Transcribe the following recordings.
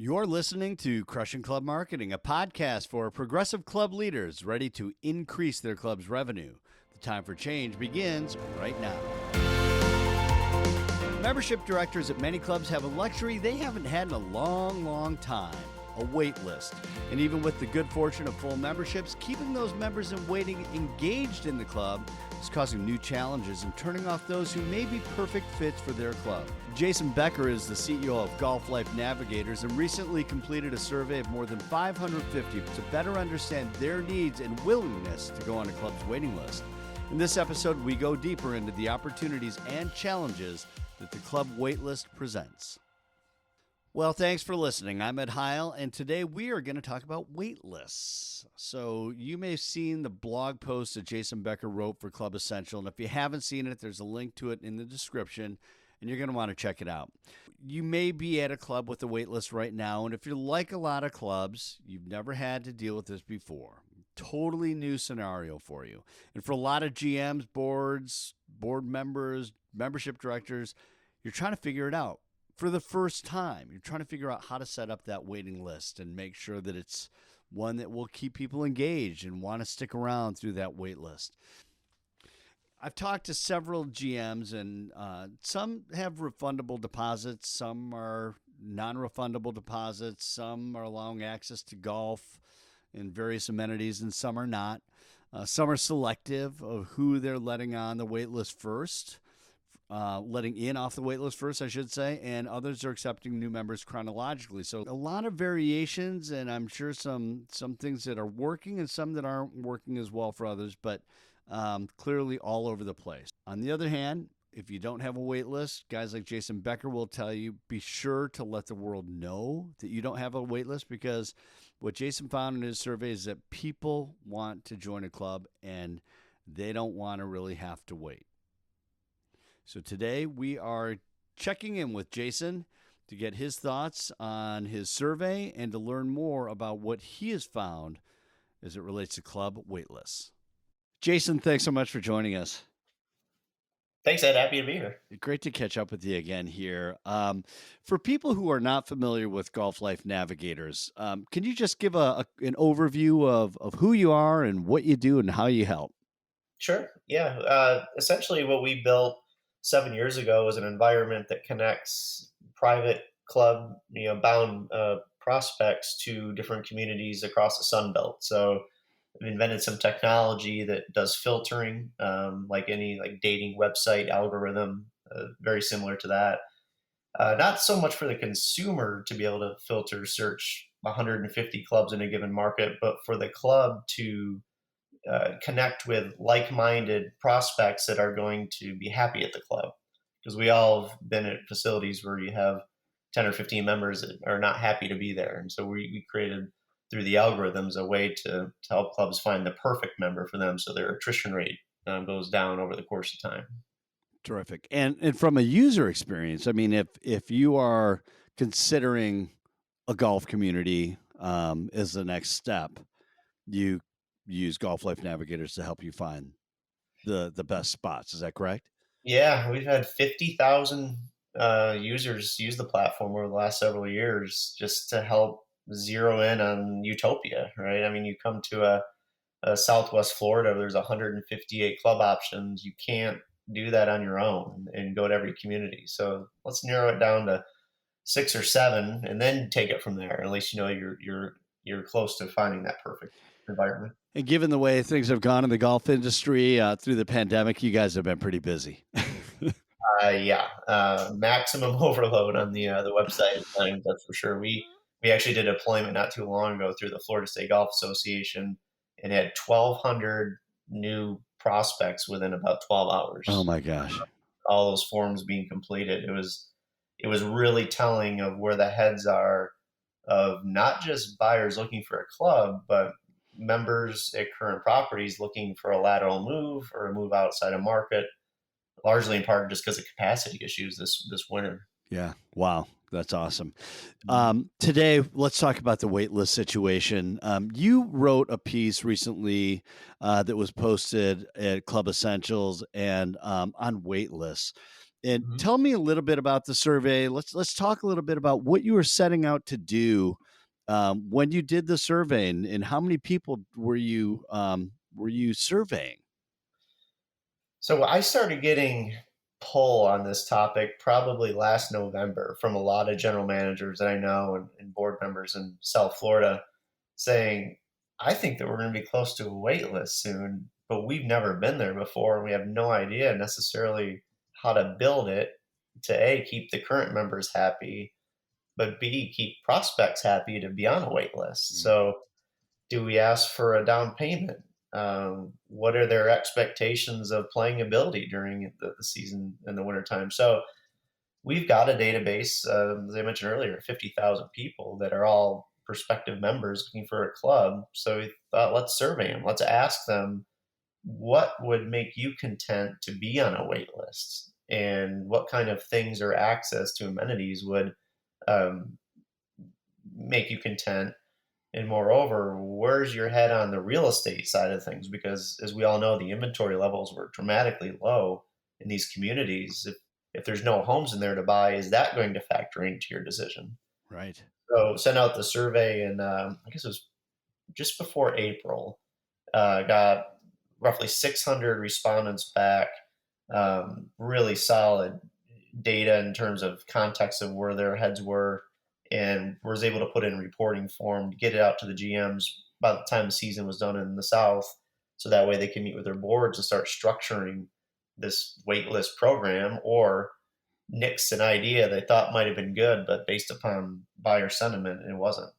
You're listening to Crushing Club Marketing, a podcast for progressive club leaders ready to increase their club's revenue. The time for change begins right now. Membership directors at many clubs have a luxury they haven't had in a long time, a wait list. And even with the good fortune of full memberships, keeping those members in waiting engaged in the club is causing new challenges and turning off those who may be perfect fits for their club. Jason Becker is the CEO of Golf Life Navigators and recently completed a survey of more than 550 to better understand their needs and willingness to go on a club's waiting list. In this episode, we go deeper into the opportunities and challenges that the club waitlist presents. Well, thanks for listening. I'm Ed Heil, and today we are going to talk about waitlists. So you may have seen the blog post that Jason Becker wrote for Club Essential, and if you haven't seen it, there's a link to it in the description, and you're going to want to check it out. You may be at a club with a waitlist right now, and if you're like a lot of clubs, you've never had to deal with this before. Totally new scenario for you. And for a lot of GMs, board members, membership directors, you're trying to figure it out. For the first time, you're trying to figure out how to set up that waiting list and make sure that it's one that will keep people engaged and want to stick around through that wait list. I've talked to several GMs, and some have refundable deposits, some are non-refundable deposits, some are allowing access to golf and various amenities, and some are not. Some are selective of who they're letting on the wait list first. Letting in off the waitlist first, I should say, and others are accepting new members chronologically. So a lot of variations, and I'm sure some things that are working and some that aren't working as well for others, but clearly all over the place. On the other hand, if you don't have a waitlist, guys like Jason Becker will tell you, be sure to let the world know that you don't have a waitlist, because what Jason found in his survey is that people want to join a club and they don't want to really have to wait. So today we are checking in with Jason to get his thoughts on his survey and to learn more about what he has found as it relates to club waitlists. Jason, thanks so much for joining us. Thanks, Ed. Happy to be here. Great to catch up with you again here. For people who are not familiar with Golf Life Navigators, can you just give an overview of who you are and what you do and how you help? Sure. Yeah. Essentially, what we built 7 years ago was an environment that connects private club, bound prospects to different communities across the Sun Belt. So we invented some technology that does filtering, like any dating website algorithm, very similar to that. Not so much for the consumer to be able to filter search 150 clubs in a given market, but for the club to connect with like-minded prospects that are going to be happy at the club. Because we all have been at facilities where you have 10 or 15 members that are not happy to be there. And so we created, through the algorithms, a way to help clubs find the perfect member for them so their attrition rate goes down over the course of time. Terrific. And from a user experience, I mean, if you are considering a golf community as the next step, you use Golf Life Navigators to help you find the best spots. Is that correct? Yeah, we've had 50,000 users use the platform over the last several years just to help zero in on utopia, right? I mean, you come to a Southwest Florida where there's 158 club options. You can't do that on your own and go to every community. So let's narrow it down to 6 or 7 and then take it from there. At least you're close to finding that perfect environment. And given the way things have gone in the golf industry through the pandemic, you guys have been pretty busy. Maximum overload on the website. That's for sure. We actually did a deployment not too long ago through the Florida State Golf Association and had 1,200 new prospects within about 12 hours. Oh my gosh! All those forms being completed. It was really telling of where the heads are of not just buyers looking for a club, but members at current properties looking for a lateral move or a move outside of market, largely in part just because of capacity issues this winter. Yeah. Wow. That's awesome. Today, let's talk about the waitlist situation. You wrote a piece recently that was posted at Club Essentials and on waitlists. And Mhm. tell me a little bit about the survey. Let's talk a little bit about what you were setting out to do when you did the survey, and how many people were you surveying? So I started getting pull on this topic probably last November from a lot of general managers that I know and board members in South Florida saying, I think that we're going to be close to a wait list soon, but we've never been there before. And we have no idea necessarily how to build it to A, keep the current members happy, but B, keep prospects happy to be on a wait list. Mm. So do we ask for a down payment? What are their expectations of playing ability during the season in the wintertime? So we've got a database, as I mentioned earlier, 50,000 people that are all prospective members looking for a club. So we thought, let's survey them. Let's ask them what would make you content to be on a wait list, and what kind of things or access to amenities would um, make you content, and moreover, where's your head on the real estate side of things? Because as we all know, the inventory levels were dramatically low in these communities. If there's no homes in there to buy, is that going to factor into your decision? Right. So sent out the survey, and I guess it was just before April. Got roughly 600 respondents back. Really solid data in terms of context of where their heads were, and was able to put in reporting form to get it out to the GMs by the time the season was done in the South, so that way they can meet with their boards and start structuring this waitlist program, or nix an idea they thought might have been good, but based upon buyer sentiment, it wasn't.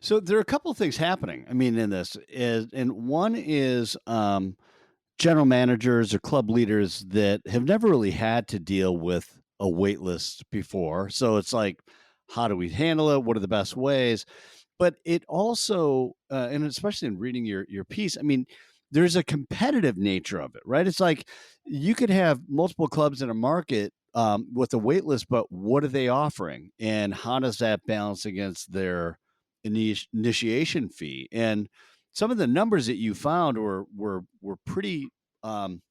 So there are a couple of things happening. I mean, in this is, and one is general managers or club leaders that have never really had to deal with a wait list before. So it's like, how do we handle it? What are the best ways? But it also, and especially in reading your piece, I mean, there's a competitive nature of it, right? It's like you could have multiple clubs in a market with a wait list, but what are they offering, and how does that balance against their initiation fee? And some of the numbers that you found were um,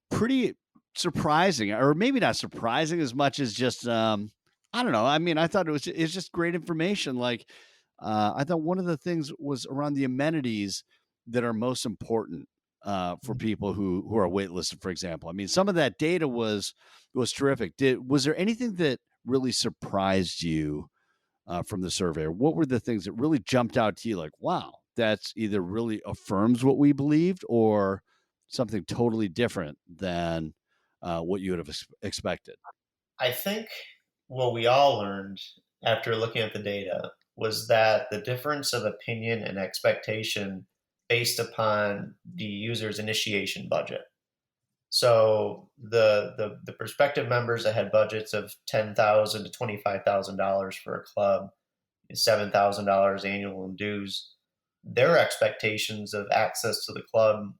pretty surprising, or maybe not surprising as much as just I don't know. I mean, I thought it's just great information. Like I thought one of the things was around the amenities that are most important for people who are waitlisted, for example. I mean, some of that data was terrific. Was there anything that really surprised you from the survey? Or what were the things that really jumped out to you? Like, wow, that's either really affirms what we believed, or something totally different than what you would have expected. I think what we all learned after looking at the data was that the difference of opinion and expectation based upon the user's initiation budget. So the prospective members that had budgets of $10,000 to $25,000 for a club, $7,000 annual in dues, their expectations of access to the club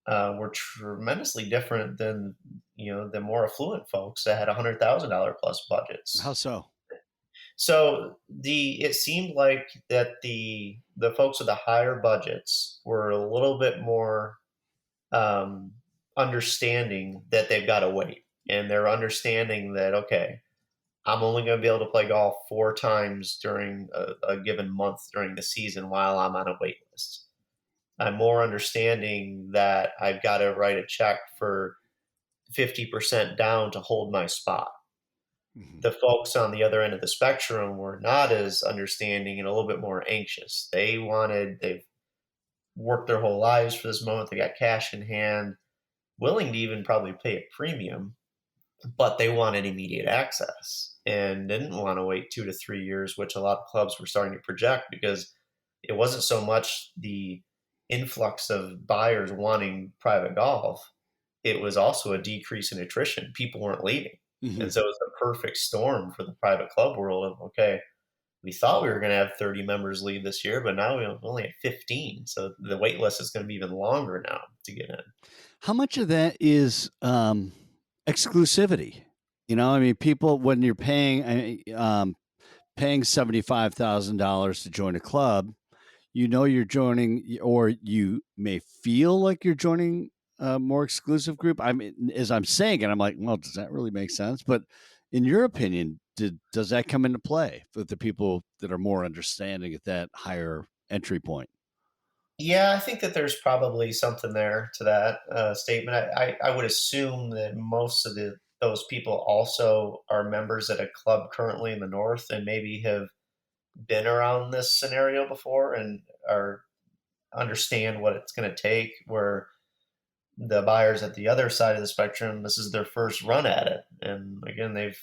were tremendously different than the more affluent folks that had $100,000 plus How budgets. so? So it seemed like that the folks with the higher budgets were a little bit more um, understanding that they've got to wait, and they're understanding that, okay, I'm only going to be able to play golf 4 times during a given month during the season while I'm on a wait list. I'm more understanding that I've got to write a check for 50% down to hold my spot. Mhm. The folks on the other end of the spectrum were not as understanding and a little bit more anxious. They've worked their whole lives for this moment. They got cash in hand, willing to even probably pay a premium, but they wanted immediate access and didn't want to wait 2 to 3 years, which a lot of clubs were starting to project, because it wasn't so much the influx of buyers wanting private golf, it was also a decrease in attrition. People weren't leaving. Mhm. And so it was a perfect storm for the private club world of, okay, we thought we were going to have 30 members leave this year, but now we only have 15. So the wait list is going to be even longer now to get in. How much of that is exclusivity? You know, I mean, people when you're paying $75,000 to join a club, you know you're joining, or you may feel like you're joining a more exclusive group? I mean, as I'm saying it, I'm like, well, does that really make sense? But in your opinion, does that come into play with the people that are more understanding at that higher entry point? Yeah, I think that there's probably something there to that statement. I would assume that most of those people also are members at a club currently in the north and maybe have been around this scenario before and are understand what it's going to take. Where the buyers at the other side of the spectrum, this is their first run at it, and again, they're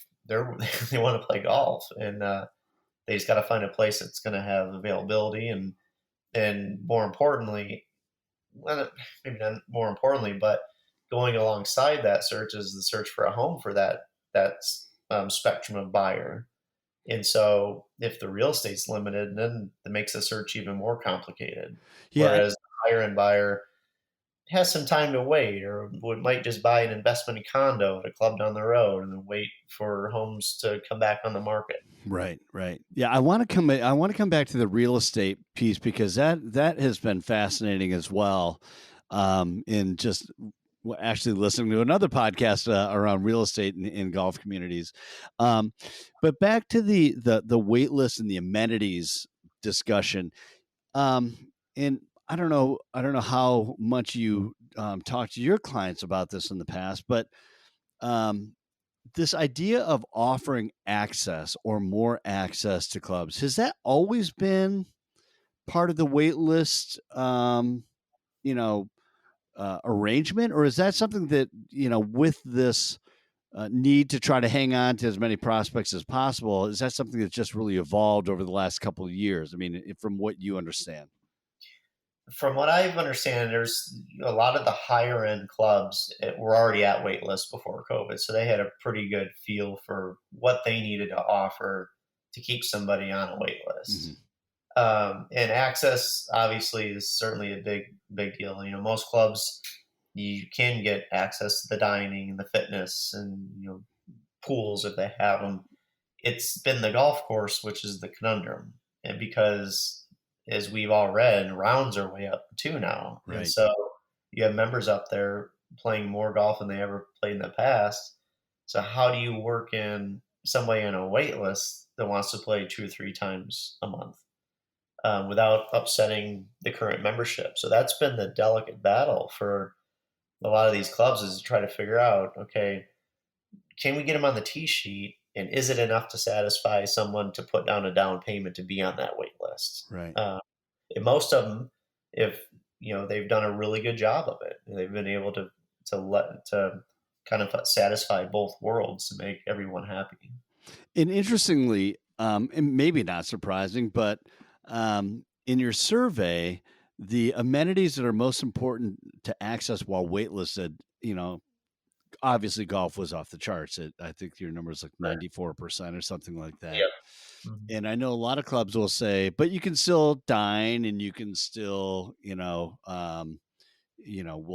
they want to play golf, and they just got to find a place that's going to have availability and more importantly, well, maybe not more importantly, but going alongside that search is the search for a home for that spectrum of buyer. And so, if the real estate's limited, then it makes the search even more complicated. Yeah, Whereas the higher end buyer has some time to wait, or might just buy an investment condo at a club down the road and then wait for homes to come back on the market. right, right. Yeah, I want to come. I want to come back to the real estate piece because that has been fascinating as well. In just actually listening to another podcast around real estate in golf communities. Um, but back to the wait list and the amenities discussion. Um, and I don't know how much you talk to your clients about this in the past, but um, this idea of offering access or more access to clubs, has that always been part of the wait list, you know, arrangement, or is that something that, with this need to try to hang on to as many prospects as possible, is that something that's just really evolved over the last couple of years? I mean, from what you understand. From what I understand, there's a lot of the higher end clubs were already at wait lists before COVID, so they had a pretty good feel for what they needed to offer to keep somebody on a wait Hmm. list. And access obviously is certainly a big deal. Most clubs you can get access to the dining and the fitness and pools if they have them. It's been the golf course which is the conundrum, and because as we've all read, rounds are way up too now, and Right. so you have members up there playing more golf than they ever played in the past. So how do you work in somebody on a wait list that wants to play 2 or 3 times a month? Without upsetting the current membership. So that's been the delicate battle for a lot of these clubs, is to try to figure out, okay, can we get them on the tee sheet, and is it enough to satisfy someone to put down a down payment to be on that wait list? Right. And most of them, if they've done a really good job of it, and they've been able to kind of satisfy both worlds to make everyone happy. And interestingly, and maybe not surprising, but in your survey, the amenities that are most important to access while waitlisted, obviously golf was off the charts. I think your number is like Right. 94% or something like that. Yeah. Mhm. And I know a lot of clubs will say, but you can still dine and you can still, we'll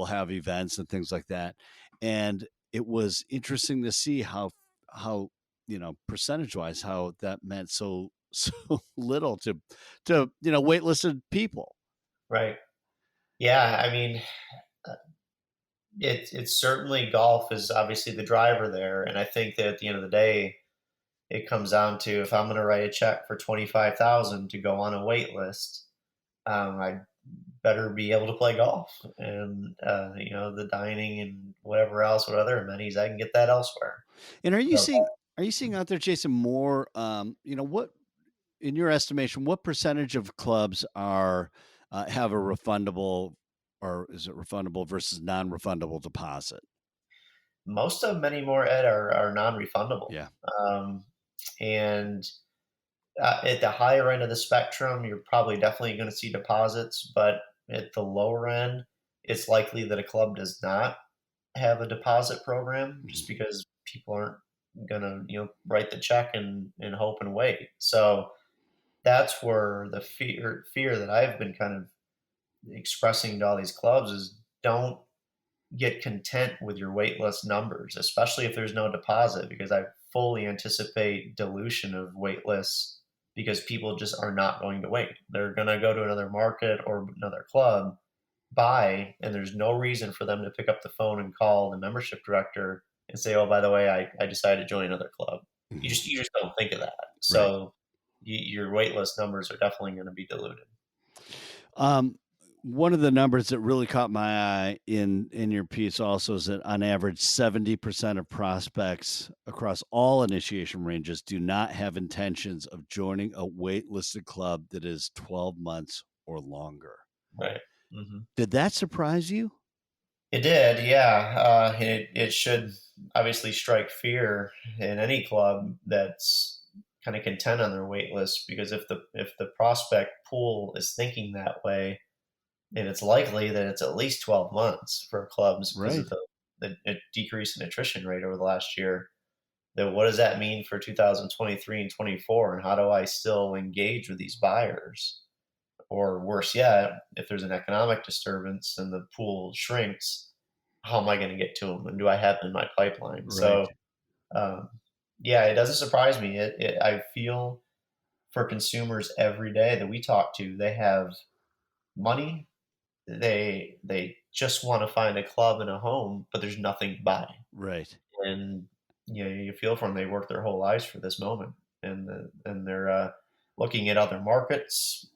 have events and things like that. And it was interesting to see how percentage wise how that meant so so little to waitlisted people. Right. Yeah. I mean, uh, it's certainly golf is obviously the driver there, and I think that at the end of the day, it comes down to, if I'm going to write a check for 25,000 to go on a wait list, I better be able to play golf, and the dining and whatever else, what other amenities I can get that elsewhere. And So are you seeing out there, Jason, more what in your estimation, what percentage of clubs are have a refundable, or is it refundable versus non-refundable deposit? most of them anymore, Ed, are non-refundable, Yeah. um, and at the higher end of the spectrum, you're probably definitely going to see deposits, but at the lower end, it's likely that a club does not have a deposit program, just Mhm. because people aren't gonna write the check and hope and wait. So that's where the fear that I've been kind of expressing to all these clubs is, don't get content with your wait list numbers, especially if there's no deposit, because I fully anticipate dilution of wait lists, because people just are not going to wait. They're going to go to another market or another club, buy, and there's no reason for them to pick up the phone and call the membership director and say, "Oh, by the way, I decided to join another club." Mhm. You just don't think of that. Right. So your wait list numbers are definitely going to be diluted. Um, One of the numbers that really caught my eye in your piece also is that on average, 70% of prospects across all initiation ranges do not have intentions of joining a waitlisted club that is 12 months or longer. Right. Hmm. Did that surprise you? It did, yeah. It should obviously strike fear in any club that's kind of content on their wait list, because if the prospect pool is thinking that way, and it's likely that it's at least 12 months for clubs because of Right. the decrease in attrition rate over the last year. Then what does that mean for 2023 and 24? And how do I still engage with these buyers? Or worse yet, if there's an economic disturbance and the pool shrinks, how am I going to get to them? And do I have them in my pipeline? Right. So, um, yeah, it doesn't surprise me. I feel for consumers every day that we talk to, they have money. They just want to find a club and a home, but there's nothing to buy. Right. And you feel for them. They work their whole lives for this moment, and they're looking at other markets,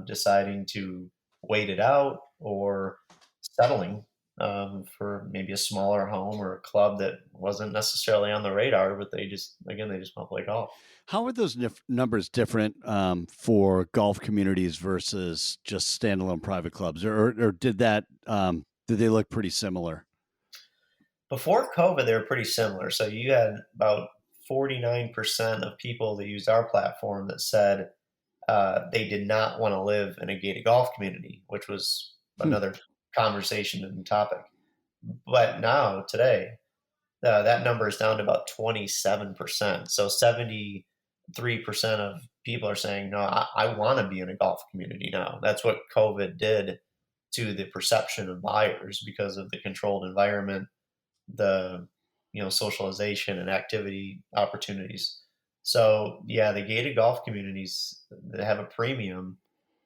deciding to wait it out or settling for maybe a smaller home or a club that wasn't necessarily on the radar, but they just want to play golf. How are those numbers different for golf communities versus just standalone private clubs, or did they look pretty similar? Before COVID, they were pretty similar. So you had about 49% of people that used our platform that said they did not want to live in a gated golf community, which was Hmm. another conversation and topic. But now, today, that number is down to about 27%. So 73% of people are saying, no, I want to be in a golf community now. That's what COVID did to the perception of buyers because of the controlled environment, the socialization and activity opportunities. So yeah, the gated golf communities that have a premium,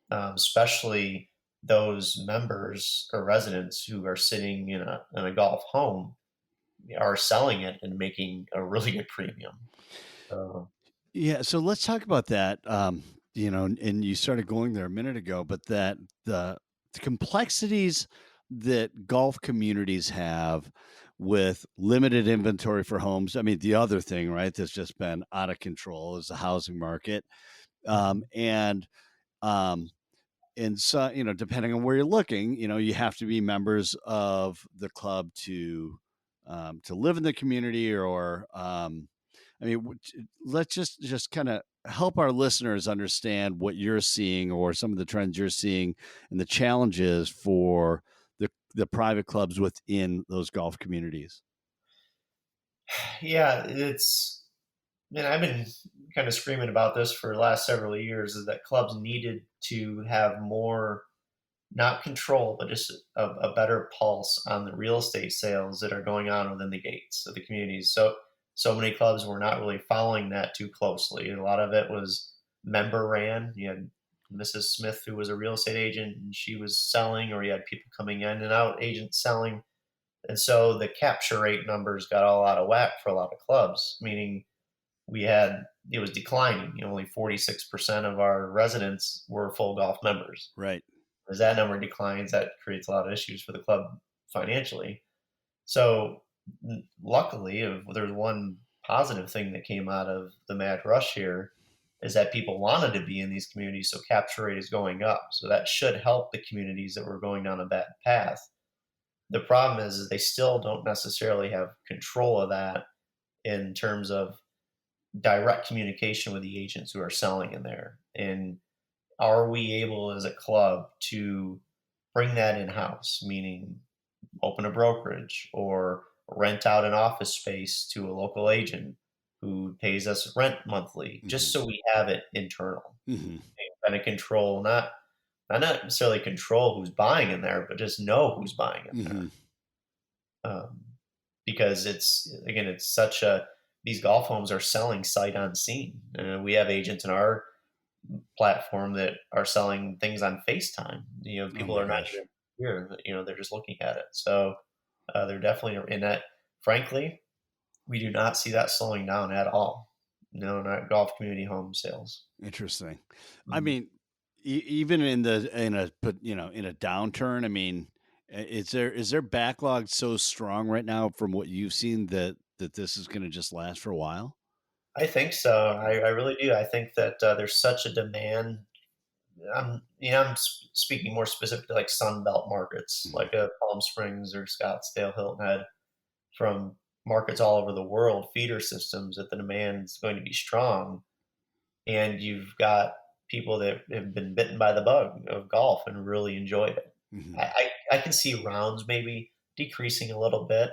especially those members or residents who are sitting in a golf home, are selling it and making a really good premium. So Yeah, so let's talk about that. And you started going there a minute ago, but the complexities that golf communities have with limited inventory for homes. I mean, the other thing, right, that's just been out of control is the housing market. Um, mhm. and um, and so, depending on where you're looking, you have to be members of the club to live in the community or I mean, let's just kind of help our listeners understand what you're seeing or some of the trends you're seeing and the challenges for the private clubs within those golf communities. Yeah, man, I've been kind of screaming about this for the last several years, is that clubs needed to have more, not control, but just a better pulse on the real estate sales that are going on within the gates of the communities. So many clubs were not really following that too closely. A lot of it was member ran. You had Mrs. Smith, who was a real estate agent, and she was selling, or you had people coming in and out, agents selling. And so the capture rate numbers got all out of whack for a lot of clubs, meaning it was declining. Only 46% of our residents were full golf members. Right. As that number declines, that creates a lot of issues for the club financially. So, luckily, if there's one positive thing that came out of the mad rush here, is that people wanted to be in these communities, so capture rate is going up. So that should help the communities that were going down a bad path. The problem is they still don't necessarily have control of that in terms of direct communication with the agents who are selling in there. And are we able as a club to bring that in house, meaning open a brokerage or rent out an office space to a local agent who pays us rent monthly, just Hmm. so we have it internal Hmm. and kind of control, not necessarily control who's buying in there, but just know who's buying in there. Hmm. Um, because it's such a these golf homes are selling sight unseen. We have agents in our platform that are selling things on FaceTime. Oh People my are not even gosh. year. They're just looking at it. So they're definitely in that. Frankly, we do not see that slowing down at all. No, not golf community home sales. Interesting. I Mhm. mean, even in a but in a downturn, I mean, is there backlog so strong right now from what you've seen that this is going to just last for a while? I think so. I really do. I think that there's such a demand. I'm speaking more specifically like Sun Belt markets, Mhm. like Palm Springs or Scottsdale, Hilton Head, from markets all over the world, feeder systems that the demand is going to be strong. And you've got people that have been bitten by the bug of golf and really enjoyed it. Mhm. I can see rounds maybe decreasing a little bit,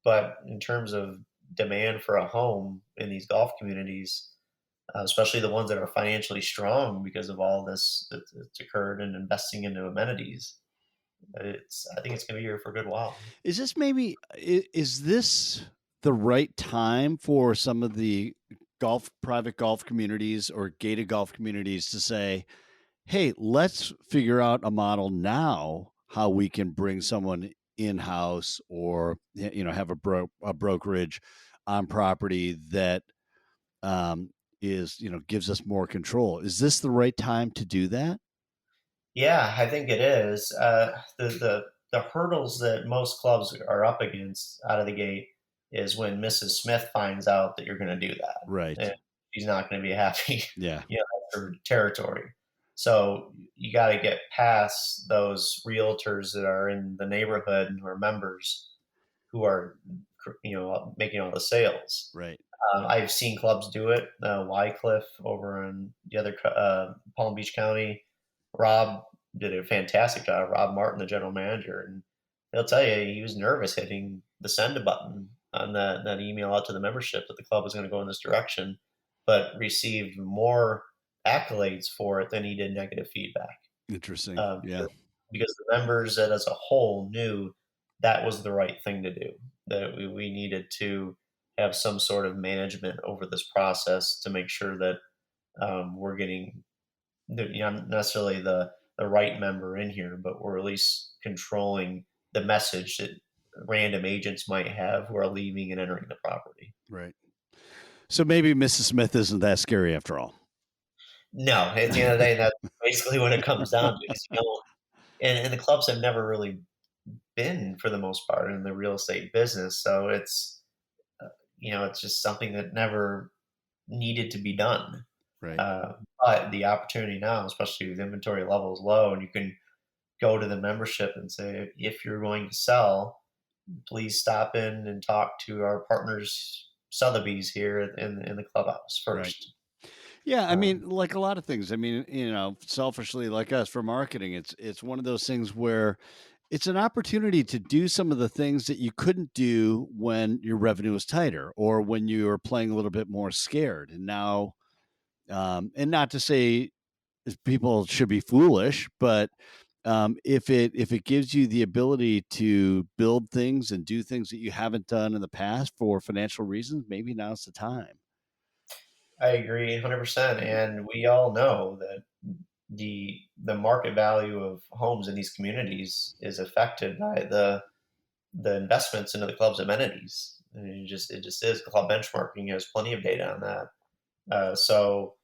but in terms of demand for a home in these golf communities, especially the ones that are financially strong because of all this that's occurred and investing into amenities, I think it's going to be here for a good while. Is this maybe is this the right time for some of the private golf communities or gated golf communities to say, "Hey, let's figure out a model now how we can bring someone in-house or have a brokerage on property that is, gives us more control." Is this the right time to do that? Yeah, I think it is. The hurdles that most clubs are up against out of the gate is when Mrs. Smith finds out that you're going to do that, Right. and she's not going to be happy. Yeah. That's her territory. So you got to get past those realtors that are in the neighborhood and who are members who are making all the sales. Right. I've seen clubs do it. Wycliffe over in the other Palm Beach County, Rob did a fantastic job. Rob Martin, the general manager, and he'll tell you he was nervous hitting the send button on that email out to the membership that the club was going to go in this direction, but received more accolades for it than he did negative feedback. Interesting. Um, Yeah. because the members that as a whole knew that was the right thing to do, that we needed to have some sort of management over this process to make sure that we're getting not necessarily the right member in here, but we're at least controlling the message that random agents might have who are leaving and entering the property. Right. So maybe Mrs. Smith isn't that scary after all. No, at the end of the day, that's basically what it comes down to. Is, and the clubs have never really been, for the most part, in the real estate business, so it's just something that never needed to be done. Right. Uh, but the opportunity now, especially with inventory levels low, and you can go to the membership and say, if you're going to sell, please stop in and talk to our partners, Sotheby's here in the clubhouse Right. first. Yeah, I Um, mean, like a lot of things. I mean, selfishly, like us for marketing, it's one of those things where it's an opportunity to do some of the things that you couldn't do when your revenue was tighter or when you were playing a little bit more scared. And now, and not to say people should be foolish, but if it gives you the ability to build things and do things that you haven't done in the past for financial reasons, maybe now's the time. I agree 100%, and we all know that the market value of homes in these communities is affected by the investments into the club's amenities. And it just is. Club benchmarking has plenty of data on that. So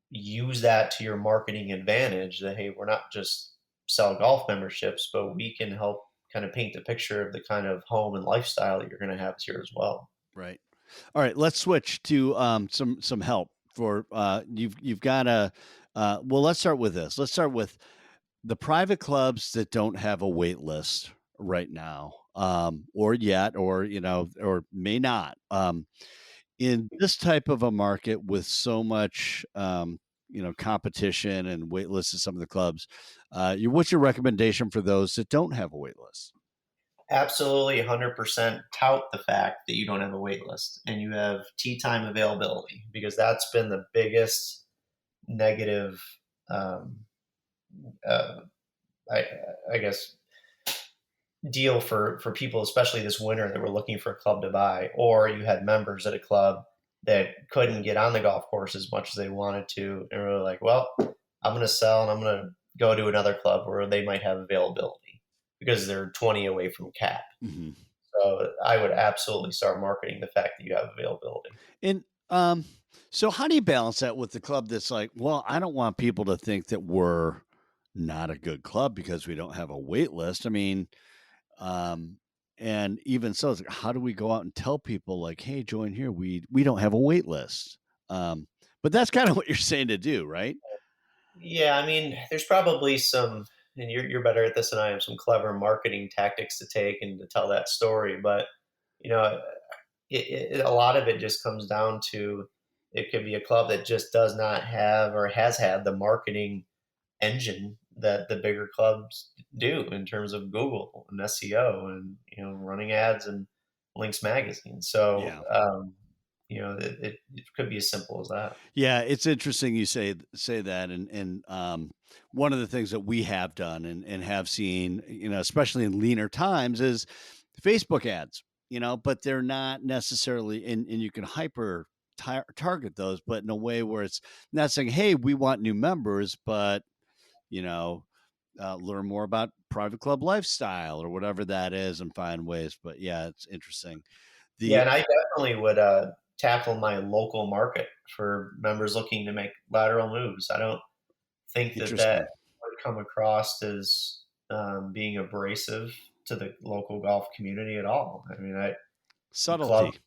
use that to your marketing advantage. That hey, we're not just sell golf memberships, but we can help kind of paint the picture of the kind of home and lifestyle that you're going to have here as well. Right. All right, let's switch to some help for you've got a well, let's start with this. Let's start with the private clubs that don't have a wait list right now, or yet, or or may not. In this type of a market with so much competition and wait lists at some of the clubs, what's your recommendation for those that don't have a wait list? Absolutely 100% tout the fact that you don't have a wait list and you have tea time availability because that's been the biggest negative, um, uh, I, I guess, deal for people, especially this winter that were looking for a club to buy, or you had members at a club that couldn't get on the golf course as much as they wanted to, and were like, "Well, I'm going to sell and I'm going to go to another club where they might have availability." because they're 20 away from cap. Hmm. So I would absolutely start marketing the fact that you have availability. And so how do you balance that with the club that's like, well, I don't want people to think that we're not a good club because we don't have a wait list. I mean, um, and even so, it's like, how do we go out and tell people like, hey, join here? We don't have a wait list. Um, but that's kind of what you're saying to do, right? Yeah, I mean, there's probably some, and you're better at this than I am, some clever marketing tactics to take and to tell that story. But you know, a lot of it just comes down to it could be a club that just does not have or has had the marketing engine that the bigger clubs do in terms of Google and SEO and running ads and links magazine. So Yeah. it could be as simple as that. Yeah, it's interesting you say that, and one of the things that we have done and have seen, especially in leaner times, is Facebook ads. But they're not necessarily, and you can hyper target those, but in a way where it's not saying, "Hey, we want new members," but you know, learn more about private club lifestyle or whatever that is, and find ways. But yeah, it's interesting. Yeah, The and I definitely would tackle my local market for members looking to make lateral moves. I don't think that Interesting would come across as being abrasive to the local golf community at all. I mean, club, subtlety,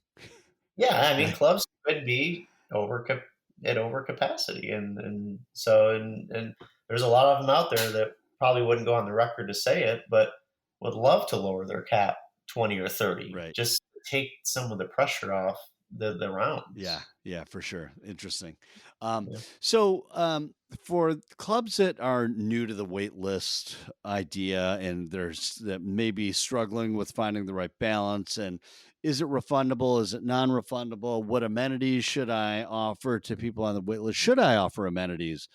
yeah, I mean, right? clubs could be at overcapacity, and so and there's a lot of them out there that probably wouldn't go on the record to say it, but would love to lower their cap 20 or 30 Right. just to take some of the pressure off the Yeah, rounds. yeah, for sure. Interesting. Um, Yeah. so, for clubs that are new to the wait list idea and there's that may be struggling with finding the right balance, and is it refundable? Is it non-refundable? What amenities should I offer to people on the wait list? Should I offer amenities?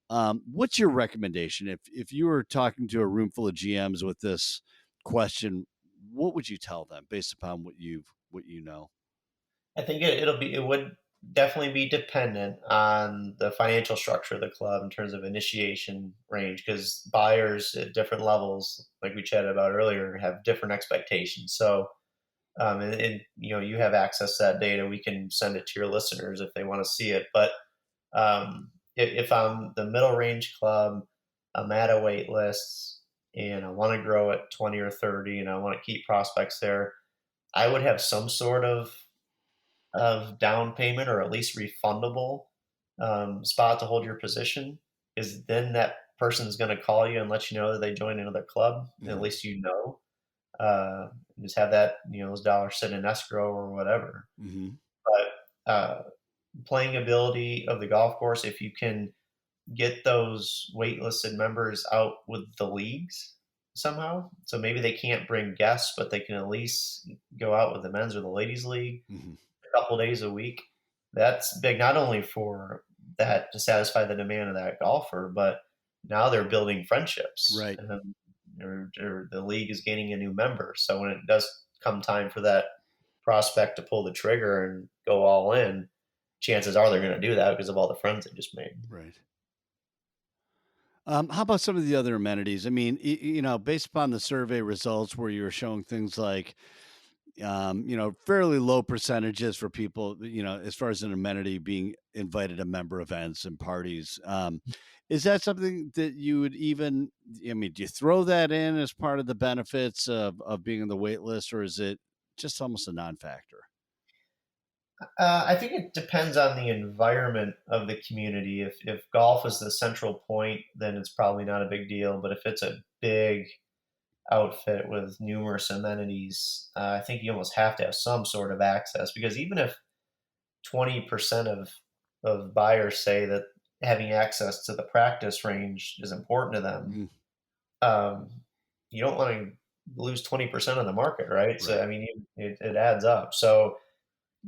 What's your recommendation if you were talking to a room full of GMs with this question? What would you tell them based upon what you know? I think it would definitely be dependent on the financial structure of the club in terms of initiation range, because buyers at different levels, like we chatted about earlier, have different expectations. So, and you have access to that data. We can send it to your listeners if they want to see it. But if I'm the middle range club, I'm at a wait list and I want to grow at 20 or 30 and I want to keep prospects there, I would have some sort of down payment or at least refundable spot to hold your position, is then that person's going to call you and let you know that they joined another club. And at Mhm, least uh, just have that those dollars sit in escrow or whatever. mhm, But playing ability of the golf course, if you can get those waitlisted members out with the leagues somehow, so maybe they can't bring guests, but they can at least go out with the men's or the ladies league mhm. couple days a week. That's big, not only for that to satisfy the demand of that golfer, but now they're building friendships, Right. or the league is gaining a new member. So when it does come time for that prospect to pull the trigger and go all in, chances are they're going to do that because of all the friends they just made. Right. How about some of the other amenities? I mean, based upon the survey results where you were showing things like, fairly low percentages for people, as far as an amenity being invited to member events and parties. Is that something that you would even, I mean, do you throw that in as part of the benefits of being on the wait list, or is it just almost a non factor? I think it depends on the environment of the community. If golf is the central point, then it's probably not a big deal. But if it's a big outfit with numerous amenities, I think you almost have to have some sort of access, because even if 20% of buyers say that having access to the practice range is important to them, Mm, um, you don't want to lose 20% of the market, right? So right. I mean, it adds up. So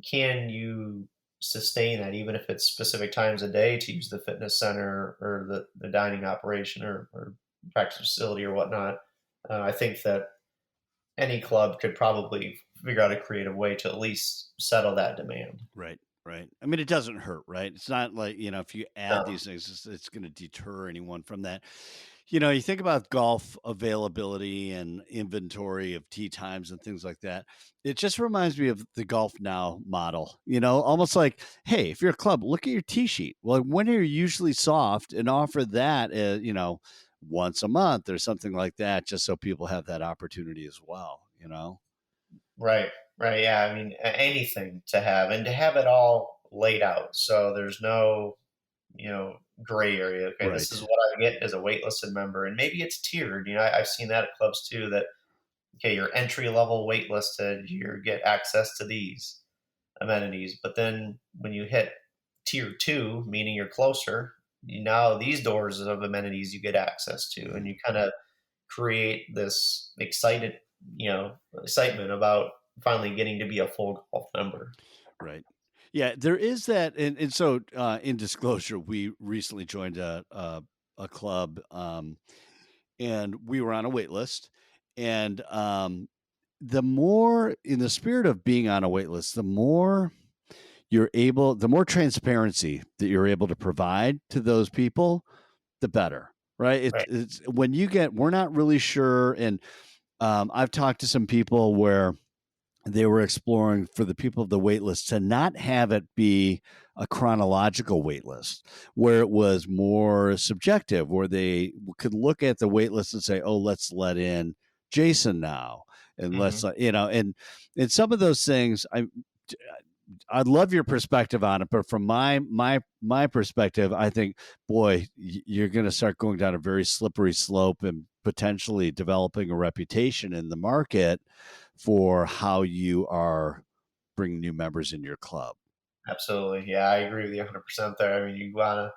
can you sustain that even if it's specific times a day to use the fitness center or the dining operation or practice facility or whatnot? I think that any club could probably figure out a creative way to at least settle that demand. Right. Right. I mean, it doesn't hurt, right? It's not like, if you add No. these things, it's going to deter anyone from that. You think about golf availability and inventory of tee times and things like that. It just reminds me of the Golf Now model, almost like, hey, if you're a club, look at your tee sheet. Well, when are you usually soft and offer that, once a month or something like that, just so people have that opportunity as well. Right. Right. Yeah. I mean, anything to have and to have it all laid out. So there's no, gray area. Okay. This is Right. what I get as a waitlisted member. And maybe it's tiered. I've seen that at clubs too that, okay, you're entry level waitlisted, you get access to these amenities. But then when you hit tier two, meaning you're closer, now these doors of amenities you get access to. And Mhm. you kind of create this excitement about finally getting to be a full golf member. Right. Yeah, there is that, and so in disclosure, we recently joined a club, and we were on a wait list, and the more in the spirit of being on a wait list, the more transparency that you're able to provide to those people, the better. Right. Right. It's when we're not really sure, and I've talked to some people where they were exploring for the people of the wait list to not have it be a chronological wait list where it was more subjective, where they could look at the wait list and say, oh, let's let in Jason now. And Hmm. and some of those things, I'd love your perspective on it, but from my perspective, I think, boy, you're going to start going down a very slippery slope and potentially developing a reputation in the market for how you are bringing new members in your club. Absolutely. Yeah, I agree with you 100% there. I mean, you want to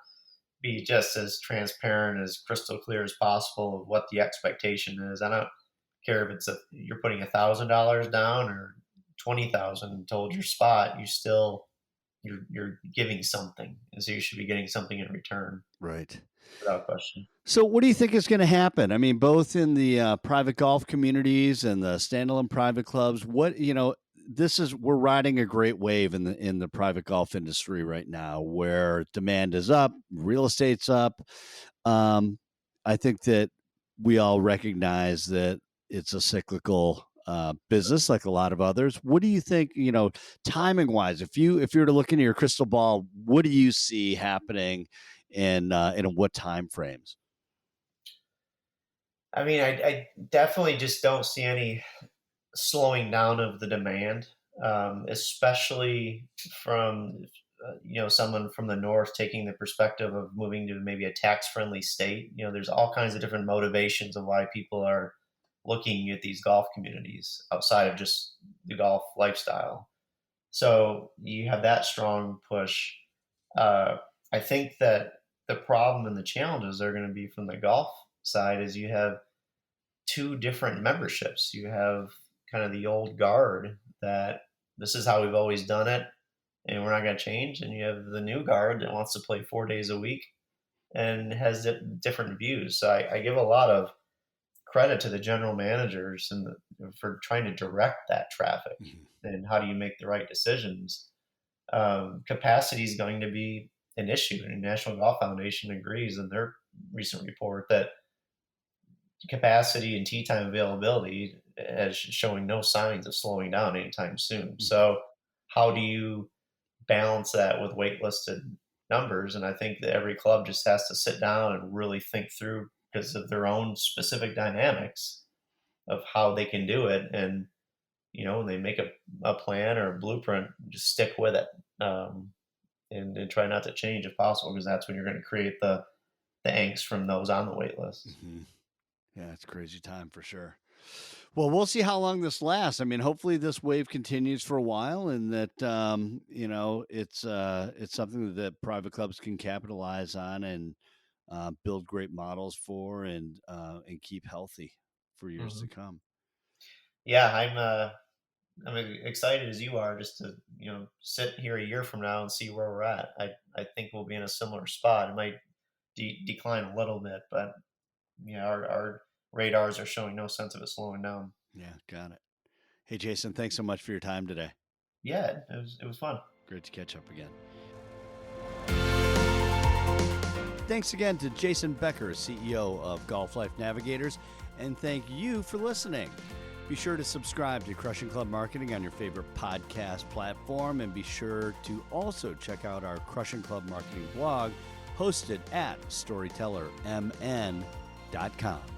be just as transparent, as crystal clear as possible of what the expectation is. I don't care if you're putting $1,000 down or 20,000 towards your spot. You're giving something, and so you should be getting something in return Right. without question. So, what do you think is going to happen? I mean, both in the private golf communities and the standalone private clubs. We're riding a great wave in the private golf industry right now, where demand is up, real estate's up. Um, I think that we all recognize that it's a cyclical business, like a lot of others. What do you think? Timing wise, if you were to look into your crystal ball, what do you see happening, in what time frames? I mean, I definitely just don't see any slowing down of the demand, especially from someone from the north taking the perspective of moving to maybe a tax friendly state. There's all kinds of different motivations of why people are looking at these golf communities outside of just the golf lifestyle. So you have that strong push. Uh, I think that the problem and the challenges are going to be from the golf side is you have two different memberships. You have kind of the old guard that this is how we've always done it and we're not going to change. And you have the new guard that wants to play 4 days a week and has different views. So I give a lot of credit to the general managers for trying to direct that traffic Mhm. and how do you make the right decisions. Capacity is going to be an issue, and the National Golf Foundation agrees in their recent report that capacity and tee time availability as showing no signs of slowing down anytime soon. Mhm. So, how do you balance that with waitlisted numbers? And I think that every club just has to sit down and really think through because of their own specific dynamics of how they can do it. And when they make a plan or a blueprint, just stick with it, and try not to change if possible, because that's when you're going to create the angst from those on the wait list. Mhm. Yeah, it's a crazy time for sure. Well, we'll see how long this lasts. I mean, hopefully this wave continues for a while, and that it's something that private clubs can capitalize on and build great models for, and keep healthy for years to Hmm. come. Yeah, I'm excited as you are just to sit here a year from now and see where we're at. I think we'll be in a similar spot. It might decline a little bit, but our radars are showing no sense of it slowing down. Yeah, got it. Hey, Jason, thanks so much for your time today. Yeah, it was fun. Great to catch up again. Thanks again to Jason Becker, CEO of Golf Life Navigators, and thank you for listening. Be sure to subscribe to Crushing Club Marketing on your favorite podcast platform, and be sure to also check out our Crushing Club Marketing blog hosted at storytellermn.com.